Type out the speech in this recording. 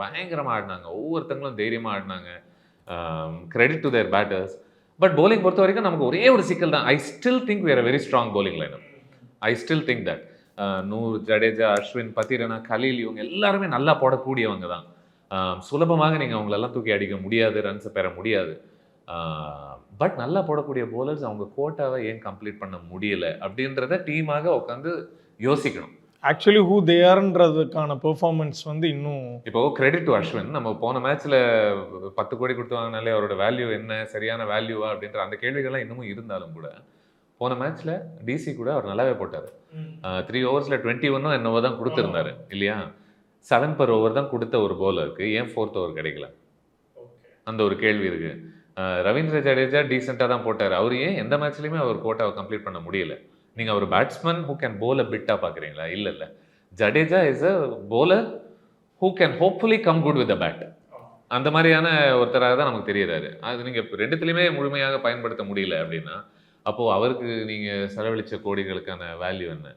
பயங்கரமாக ஆடினாங்க. ஒவ்வொருத்தங்களும் தைரியமாக ஆடினாங்க. Credit to their batters. But bowling பொறுத்த வரைக்கும் நமக்கு ஒரே ஒரு சிக்கல் தான். I still think we are a very strong bowling lineup. I still think that. Noor, Jadeja, Ashwin, Pathirana, Khaleel இவங்க எல்லாருமே நல்லா போடக்கூடியவங்க தான். சுலபமாக நீங்க அவங்களெல்லாம் தூக்கி அடிக்க முடியாது, ரன்ஸை பெற முடியாது. பட் நல்லா போடக்கூடிய bowlers அவங்க கோட்டாவை ஏன் கம்ப்ளீட் பண்ண முடியல அப்படின்றத டீமாக உட்காந்து யோசிக்கணும். ஆக்சுவலி ஹூ தே ஆர்ன்றதுக்கான பெர்ஃபார்மன்ஸ் வந்து இன்னும் இப்போ கிரெடிட் டு அஸ்வின். நம்ம போன மேட்ச்ல 10 கோடி கொடுத்து வாங்கினாலே அவரோட வேல்யூ என்ன, சரியான வேல்யூவா அப்படின்ற அந்த கேள்விகள்லாம் இன்னமும் இருந்தாலும் கூட போன மேட்ச்ல டிசி கூட அவர் நல்லாவே போட்டார். 3 ஓவர்ஸ்ல 21 என்னவோ தான் கொடுத்துருந்தாரு இல்லையா? 7 per over தான் கொடுத்த ஒரு போலருக்கு ஏன் 4th ஓவர் கிடைக்கல? அந்த ஒரு கேள்வி இருக்கு. ரவீந்திர ஜடேஜா டீசெண்டாக தான் போட்டார். அவர் ஏன் எந்த மேட்ச்லையுமே அவர் கோட்டாவை கம்ப்ளீட் பண்ண முடியல? நீங்கள் ஒரு batsman who can bowl a பிட்டாக பார்க்குறீங்களா? இல்லை இல்லை. Jadeja is a bowler who can hopefully come good with a bat. அந்த மாதிரியான ஒருத்தராக தான் நமக்கு தெரியுறாரு. அது நீங்கள் ரெண்டுத்துலையுமே முழுமையாக பயன்படுத்த முடியல அப்படின்னா அப்போது அவருக்கு நீங்கள் செலவழித்த கோடிகளுக்கான வேல்யூ என்ன?